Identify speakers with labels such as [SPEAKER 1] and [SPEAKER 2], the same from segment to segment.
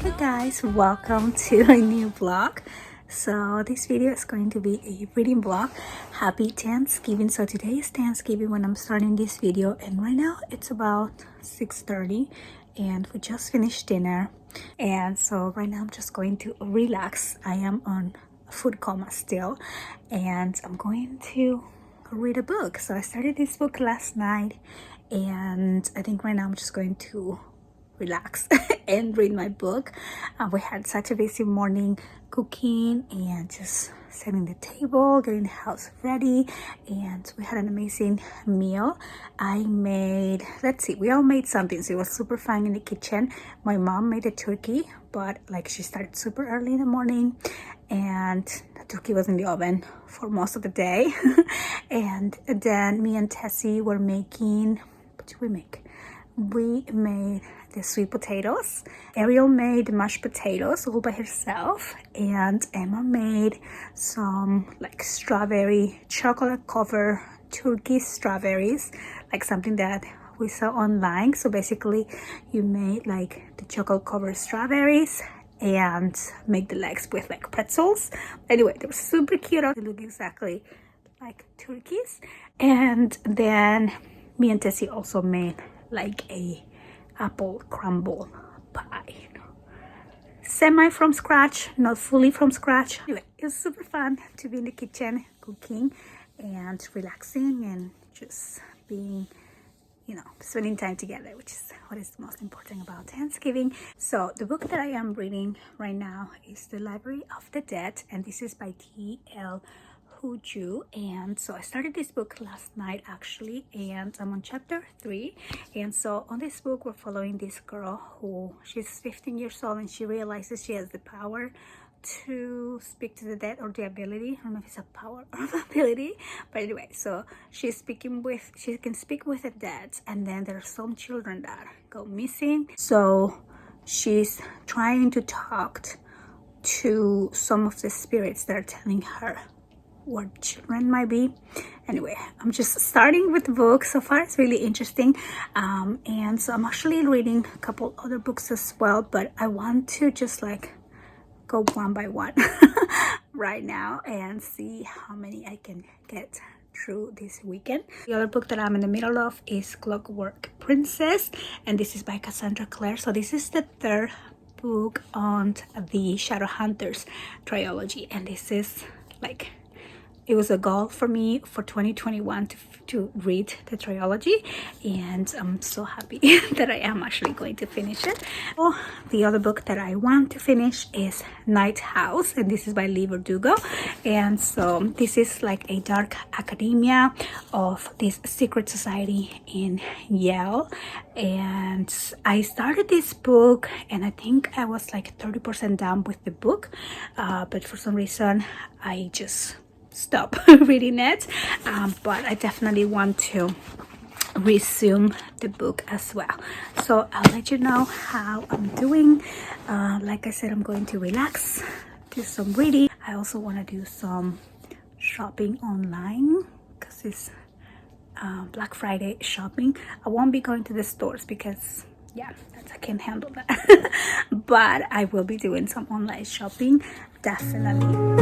[SPEAKER 1] Hey guys, welcome to a new vlog. So this video is going to be a reading vlog. Happy Thanksgiving. So today is Thanksgiving when I'm starting this video, and right now it's about 6:30 and we just finished dinner. And so right now I'm just going to relax. I am on food coma still, and I'm going to read a book. So I started this book last night, and I think right now I'm just going to relax and read my book. We had such a busy morning cooking and just setting the table, getting the house ready, and we had an amazing meal. I made, let's see, we all made something, so it was super fun in the kitchen. My mom made a turkey, but like she started super early in the morning, and the turkey was in the oven for most of the day. And then me and Tessie were making, what did we make? We made the sweet potatoes. Ariel made mashed potatoes all by herself, and Emma made some like strawberry chocolate covered turkey strawberries, like something that we saw online. So basically you made like the chocolate covered strawberries and make the legs with like pretzels. Anyway, they were super cute. They look exactly like turkeys. And then me and Tessie also made like a apple crumble pie, semi from scratch, not fully from scratch. Anyway, it was super fun to be in the kitchen cooking and relaxing and just being, spending time together, which is what is most important about Thanksgiving. So the book that I am reading right now is The Library of the Dead, and this is by T.L. Huju. And so I started this book last night actually, and I'm on chapter 3. And so on this book we're following this girl who, she's 15 years old, and she realizes she has the power to speak to the dead, or the ability. I don't know if it's a power or an ability, but anyway, so she can speak with the dead, and then there are some children that go missing. So she's trying to talk to some of the spirits that are telling her what children might be. Anyway, I'm just starting with the book. So far it's really interesting, and so I'm actually reading a couple other books as well, but I want to just like go one by one right now and see how many I can get through this weekend. The other book that I'm in the middle of is Clockwork Princess, and this is by Cassandra Clare. So this is the third book on the Shadowhunters trilogy, and this is like, it was a goal for me for 2021 to read the trilogy, and I'm so happy that I am actually going to finish it. Oh, the other book that I want to finish is Night House, and this is by Lee Verdugo. And so this is like a dark academia of this secret society in Yale, and I started this book and I think I was like 30% done with the book, but for some reason I just stop reading it, but I definitely want to resume the book as well. So I'll let you know how I'm doing. Like I said, I'm going to relax, do some reading. I also want to do some shopping online because it's Black Friday shopping. I won't be going to the stores because I can't handle that. But I will be doing some online shopping, definitely.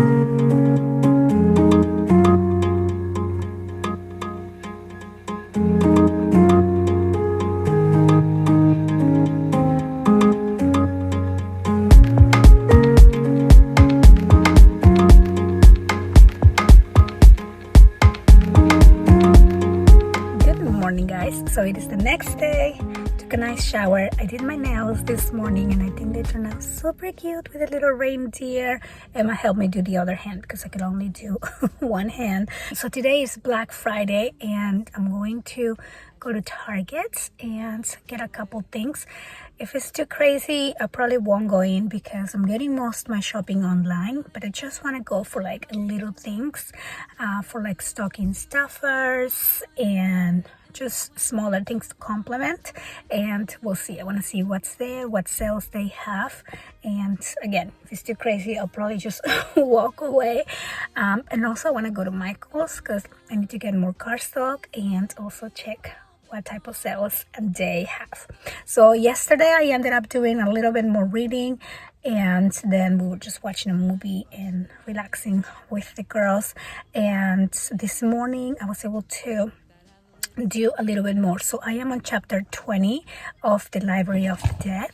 [SPEAKER 1] So it is the next day. Took a nice shower. I did my nails this morning and I think they turned out super cute with a little reindeer. Emma helped me do the other hand because I could only do one hand. So today is Black Friday and I'm going to go to Target and get a couple things. If it's too crazy, I probably won't go in because I'm getting most of my shopping online, but I just want to go for like little things, for like stocking stuffers and just smaller things to complement. And we'll see. I want to see what's there, what sales they have, and again, if it's too crazy, I'll probably just walk away. And also I want to go to Michael's because I need to get more cardstock and also check what type of sales they have. So yesterday I ended up doing a little bit more reading, and then we were just watching a movie and relaxing with the girls. And this morning I was able to do a little bit more. So I am on chapter 20 of the Library of the Dead,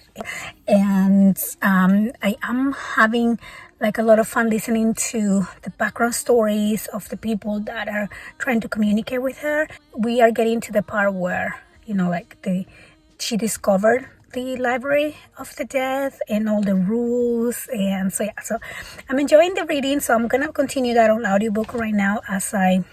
[SPEAKER 1] and I am having like a lot of fun listening to the background stories of the people that are trying to communicate with her. We are getting to the part where, you know, like she discovered the Library of the Dead and all the rules. And so yeah, so I'm enjoying the reading, so I'm gonna continue that on audiobook right now as I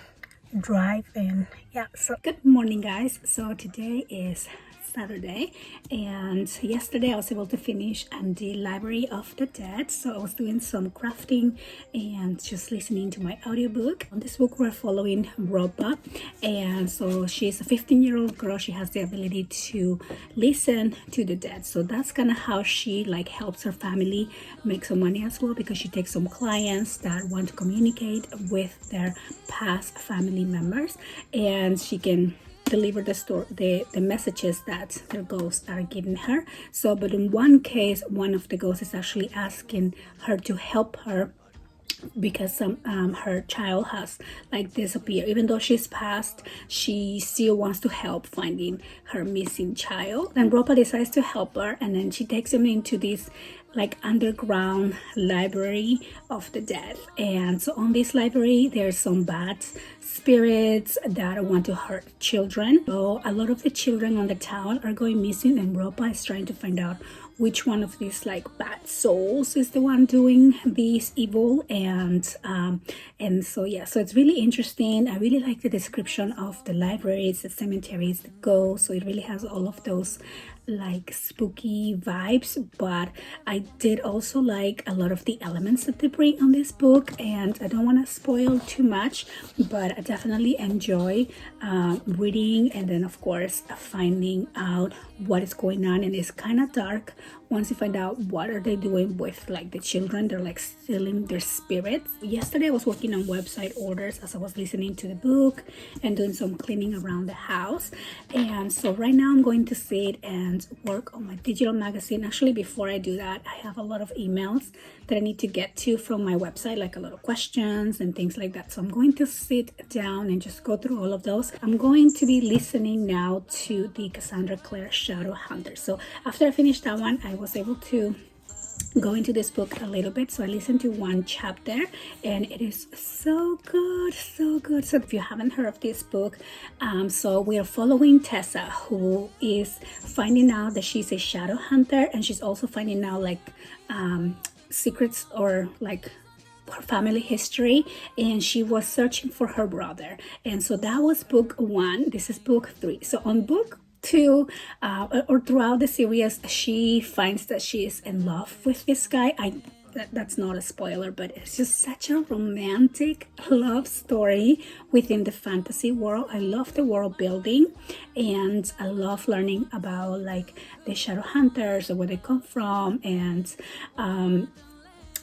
[SPEAKER 1] drive. And yeah, so good morning guys. So today is Saturday, and yesterday I was able to finish the Library of the Dead. So I was doing some crafting and just listening to my audiobook. On this book we're following Ropa, and so she's a 15-year-old girl. She has the ability to listen to the dead, so that's kind of how she like helps her family make some money as well, because she takes some clients that want to communicate with their past family members, and she can deliver the messages that their ghosts are giving her. So but in one case, one of the ghosts is actually asking her to help her because her child has like disappeared. Even though she's passed, she still wants to help finding her missing child. And Ropa decides to help her, and then she takes him into this like underground library of the dead. And so on this library there's some bad spirits that want to hurt children. So a lot of the children on the town are going missing, and Ropa is trying to find out which one of these like bad souls is the one doing this evil. And so yeah, so it's really interesting. I really like the description of the libraries, the cemeteries, the ghosts. So it really has all of those like spooky vibes, but I did also like a lot of the elements that they bring on this book, and I don't want to spoil too much, but I definitely enjoy reading and then of course finding out what is going on. And it's kind of dark once you find out what are they doing with like the children. They're like stealing their spirits. Yesterday I was working on website orders as I was listening to the book and doing some cleaning around the house. And so right now I'm going to sit and work on my digital magazine. Actually, before I do that, I have a lot of emails that I need to get to from my website, like a lot of questions and things like that. So I'm going to sit down and just go through all of those. I'm going to be listening now to the Cassandra Clare Shadowhunters. So after I finished that one, I was able to go into this book a little bit. So I listened to one chapter and it is so good, so good. So if you haven't heard of this book, so we are following Tessa, who is finding out that she's a shadow hunter, and she's also finding out like secrets or like her family history, and she was searching for her brother. And so that was book 1. This is book 3. So on book 2, or throughout the series, she finds that she is in love with this guy. That's not a spoiler, but it's just such a romantic love story within the fantasy world. I love the world building, and I love learning about like the shadow hunters or where they come from, and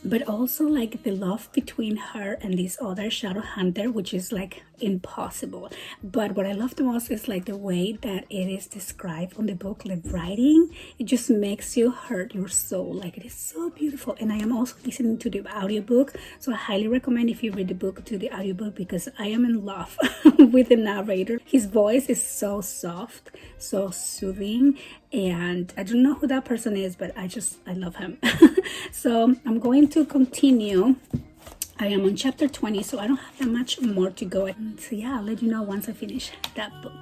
[SPEAKER 1] but also like the love between her and this other shadow hunter, which is like impossible. But what I love the most is like the way that it is described on the book, like writing. It just makes you hurt your soul. Like it is so beautiful. And I am also listening to the audiobook, so I highly recommend if you read the book to the audiobook, because I am in love with the narrator. His voice is so soft, so soothing, and I don't know who that person is, but I love him. So I'm going to continue. I am on chapter 20, so I don't have that much more to go. And so yeah, I'll let you know once I finish that book.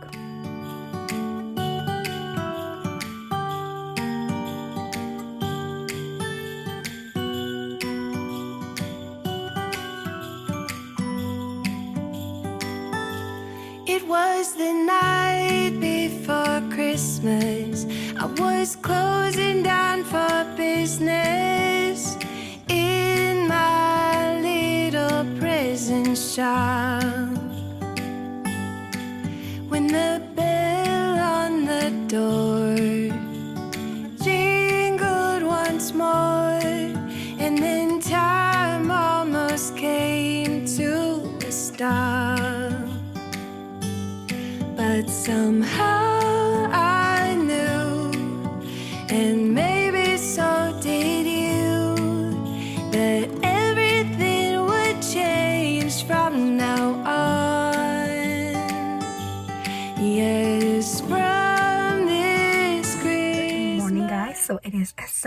[SPEAKER 2] It was the night before Christmas. I was closing down for business in my little prison shop, when the bell on the door jingled once more, and then time almost came to a stop. But somehow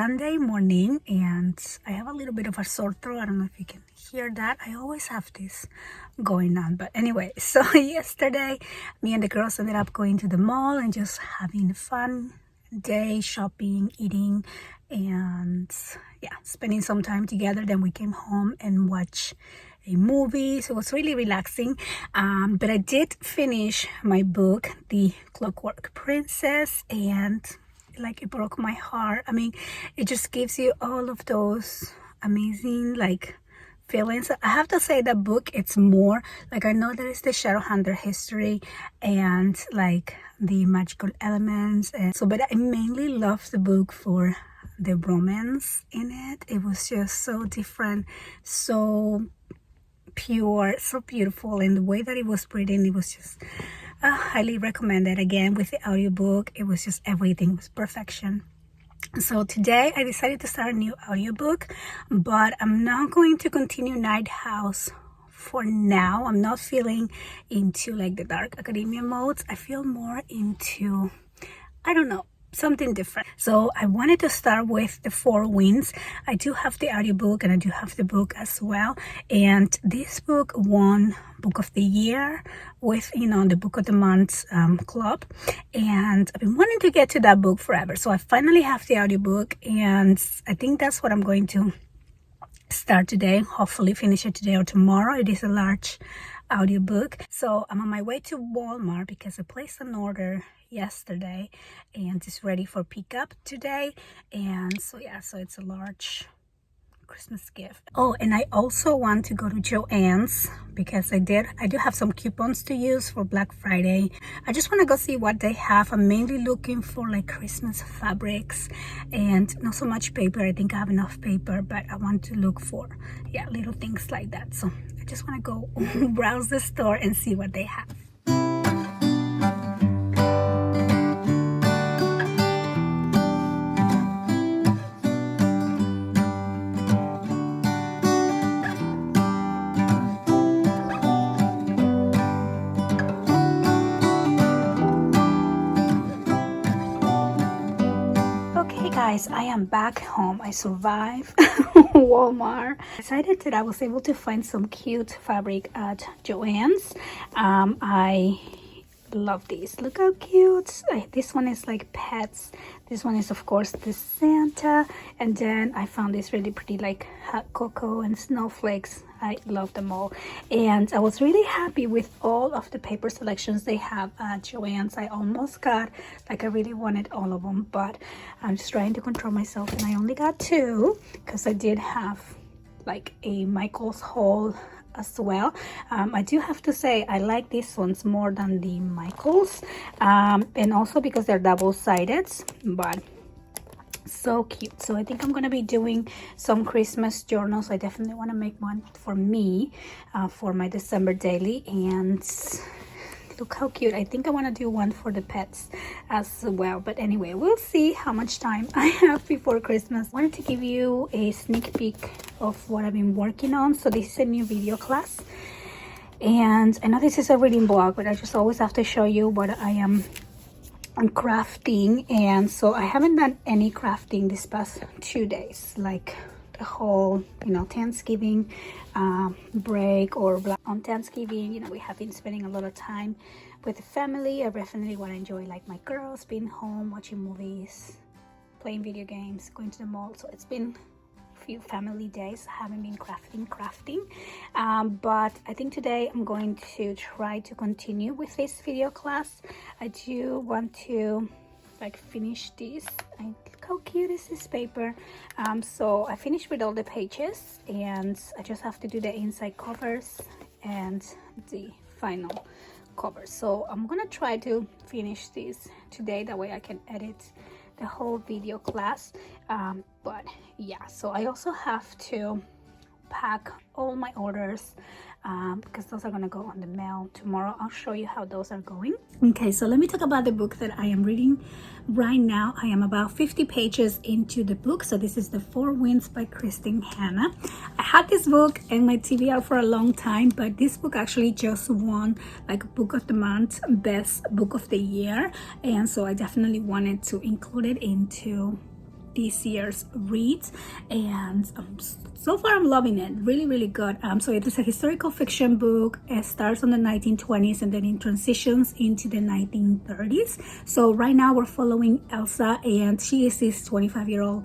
[SPEAKER 1] Sunday morning and I have a little bit of a sore throat. I don't know if you can hear that. I always have this going on, but anyway, so yesterday me and the girls ended up going to the mall and just having a fun day, shopping, eating, and yeah, spending some time together. Then we came home and watched a movie, so it was really relaxing. But I did finish my book, The Clockwork Princess, and like it broke my heart. I mean, it just gives you all of those amazing like feelings. I have to say that book, it's more like, I know there is the Shadowhunter history and like the magical elements, and so, but I mainly love the book for the romance in it. It was just so different, so pure, so beautiful, and the way that it was written, it was just highly recommended. Again, with the audiobook, it was just everything was perfection. So today I decided to start a new audiobook, but I'm not going to continue Night House for now. I'm not feeling into like the dark academia modes. I feel more into, I don't know, something different. So I wanted to start with the Four Winds. I do have the audiobook and I do have the book as well, and this book won Book of the Year with, you know, the Book of the Month club, and I've been wanting to get to that book forever. So I finally have the audiobook, and I think that's what I'm going to start today. Hopefully finish it today or tomorrow. It is a large audiobook. So I'm on my way to Walmart because I placed an order yesterday and it's ready for pickup today. And so yeah, so it's a large Christmas gift. Oh, and I also want to go to Joann's because I do have some coupons to use for Black Friday. I just want to go see what they have. I'm mainly looking for like Christmas fabrics and not so much paper. I think I have enough paper, but I want to look for, yeah, little things like that. So I just want to go browse the store and see what they have. Guys, I am back home. I survived Walmart. I decided that I was able to find some cute fabric at Joann's. I love these. Look how cute. This one is like pets. This one is of course the Santa, and then I found this really pretty like hot cocoa and snowflakes. I love them all, and I was really happy with all of the paper selections they have at Joann's. I almost got, like, I really wanted all of them, but I'm just trying to control myself, and I only got two because I did have like a Michael's haul as well. I do have to say I like these ones more than the Michael's, and also because they're double-sided, but so cute. So I think I'm gonna be doing some Christmas journals. I definitely want to make one for me for my December daily, and look how cute. I think I want to do one for the pets as well, but anyway, we'll see how much time I have before Christmas. I wanted to give you a sneak peek of what I've been working on. So this is a new video class, and I know this is a reading blog, but I just always have to show you what I am crafting. And so I haven't done any crafting this past 2 days, like the whole, you know, Thanksgiving break, or on Thanksgiving, you know, we have been spending a lot of time with the family. I definitely want to enjoy like my girls being home, watching movies, playing video games, going to the mall. So it's been few family days. I haven't been crafting, but I think today I'm going to try to continue with this video class. I do want to like finish this. Look how cute is this paper. So I finished with all the pages, and I just have to do the inside covers and the final cover. So I'm gonna try to finish this today, that way I can edit the whole video class. But yeah, so I also have to pack all my orders because those are gonna go on the mail tomorrow. I'll show you how those are going. Okay, so let me talk about the book that I am reading right now. I am about 50 pages into the book. So this is The Four Winds by Kristen Hanna. I had this book in my TBR for a long time, but this book actually just won like Book of the Month, Best Book of the Year, and so I definitely wanted to include it into this year's reads, and so far I'm loving it. Really, really good. So it is a historical fiction book. It starts on the 1920s and then it transitions into the 1930s. So right now we're following Elsa, and she is this 25-year-old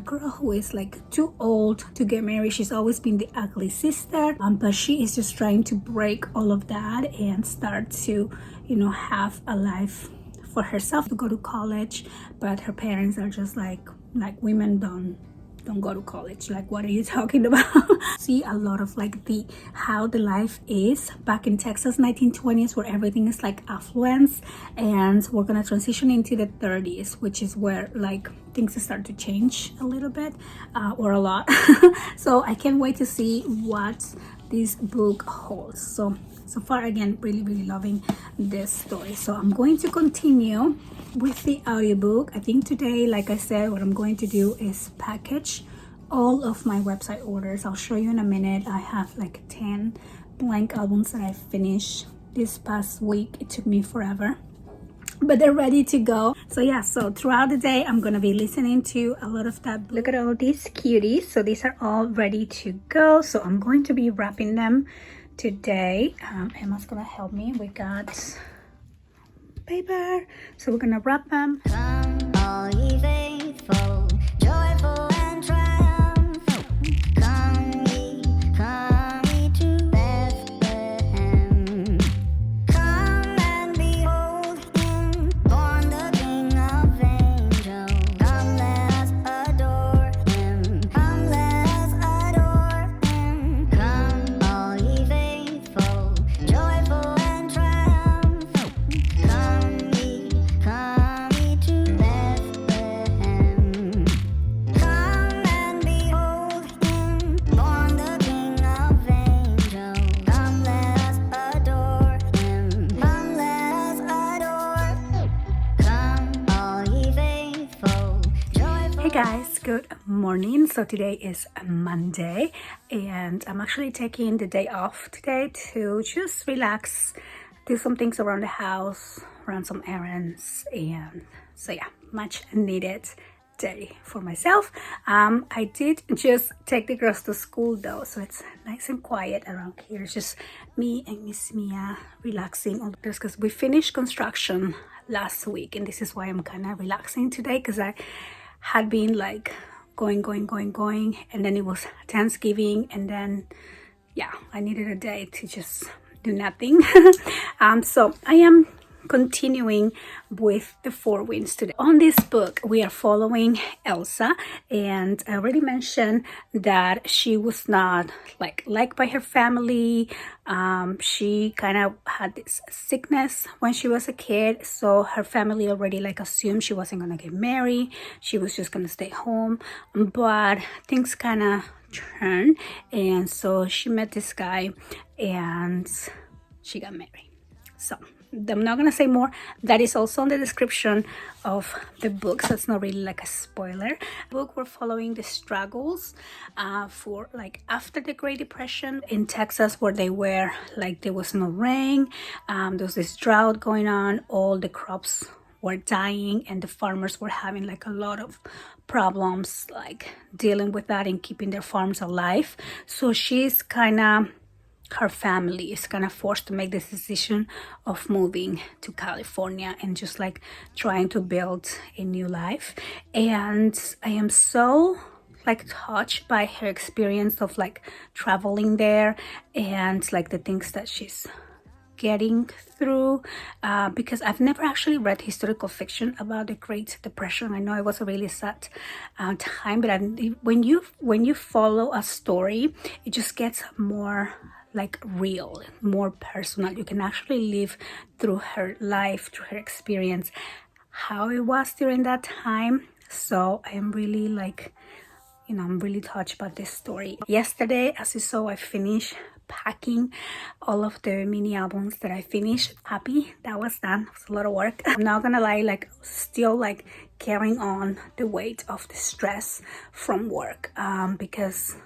[SPEAKER 1] girl who is like too old to get married. She's always been the ugly sister, but she is just trying to break all of that and start to, you know, have a life for herself, to go to college. But her parents are just like women don't go to college. Like, what are you talking about? See a lot of like how the life is back in Texas 1920s, where everything is like affluence, and we're gonna transition into the 30s, which is where like things start to change a little bit, or a lot. So I can't wait to see what this book holds. So far, again, really, really loving this story. So I'm going to continue with the audiobook. I think today, like I said, what I'm going to do is package all of my website orders. I'll show you in a minute. I have like 10 blank albums that I finished this past week. It took me forever, but they're ready to go. So yeah, so throughout the day I'm gonna be listening to a lot of that. Look at all these cuties. So these are all ready to go. So I'm going to be wrapping them today. Emma's gonna help me. We got paper, so we're gonna wrap them.
[SPEAKER 2] Come, all ye faithful, joyful and triumphant. Come ye to Bethlehem. Come and behold him, born the King of angels. Come, let us adore him. Come, let us adore him. Come, all ye faithful, joyful and triumphant. Come ye to Bethlehem. Come and behold him, born the King of angels. Come, let us adore him. Come, let us adore. Come, all ye faithful, joyful.
[SPEAKER 1] Hey guys, good morning. So today is a Monday, and I'm actually taking the day off today to just relax, do some things around the house, run some errands, and so yeah, much needed day for myself. I did just take the girls to school though, so it's nice and quiet around here. It's just me and Miss Mia relaxing on this, because we finished construction last week, and this is why I'm kind of relaxing today, because I had been like going, and then it was Thanksgiving, and then yeah, I needed a day to just do nothing. So I am continuing with the Four Winds today. On this book we are following Elsa, and I already mentioned that she was not liked by her family. She kind of had this sickness when she was a kid, so her family already like assumed she wasn't gonna get married. She was just gonna stay home, but things kind of turned, and so she met this guy and she got married. So I'm not gonna say more. That is also in the description of the book, so it's not really like a spoiler. Book, we're following the struggles for like after the Great Depression in Texas, where they were like there was no rain, there was this drought going on, all the crops were dying, and the farmers were having like a lot of problems like dealing with that and keeping their farms alive. So her family is kind of forced to make this decision of moving to California and just like trying to build a new life. And I am so like touched by her experience of like traveling there, and like the things that she's getting through, because I've never actually read historical fiction about the Great Depression. I know it was a really sad time, but when you follow a story, it just gets more like real, more personal. You can actually live through her life, through her experience, how it was during that time. So I am really like, you know, I'm really touched by this story. Yesterday, as you saw, I finished packing all of the mini albums that I finished. Happy that was done. It was a lot of work. I'm not gonna lie, like still like carrying on the weight of the stress from work, because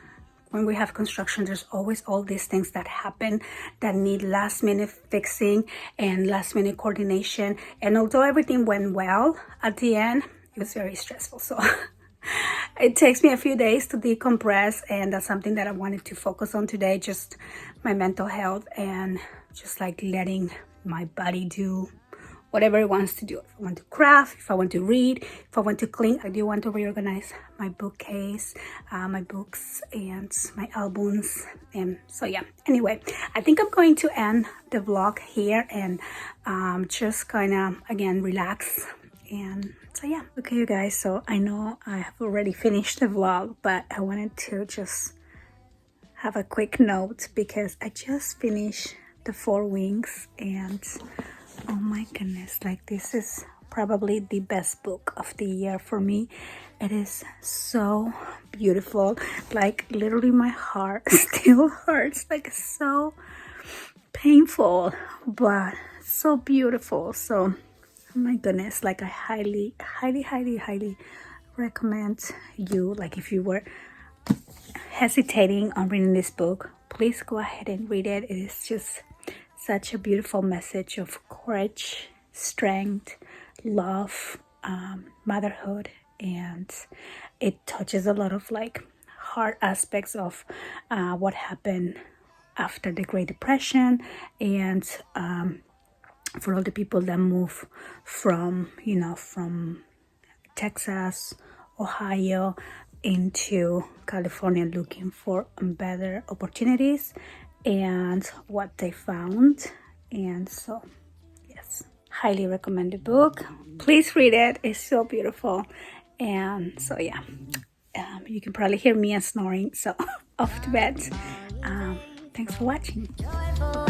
[SPEAKER 1] when we have construction, there's always all these things that happen that need last minute fixing and last minute coordination. And although everything went well at the end, it was very stressful. So It takes me a few days to decompress, and that's something that I wanted to focus on today, just my mental health and just like letting my body do whatever it wants to do. If I want to craft, if I want to read, if I want to clean. I do want to reorganize my bookcase, my books and my albums. And so yeah, anyway, I think I'm going to end the vlog here and just kind of again relax. And so yeah, okay you guys, so I know I have already finished the vlog, but I wanted to just have a quick note because I just finished the 4 Wings, and oh my goodness, like this is probably the best book of the year for me. It is so beautiful, like literally my heart still hurts, like so painful but so beautiful. So oh my goodness, like I highly recommend you, like if you were hesitating on reading this book, please go ahead and read it. It is just such a beautiful message of courage, strength, love, motherhood, and it touches a lot of like hard aspects of what happened after the Great Depression, and for all the people that move from, you know, from Texas, Ohio into California looking for better opportunities and what they found. And so yes, highly recommend the book. Please read it, it's so beautiful. And so yeah, you can probably hear me snoring, so off to bed. Thanks for watching.
[SPEAKER 2] Joyful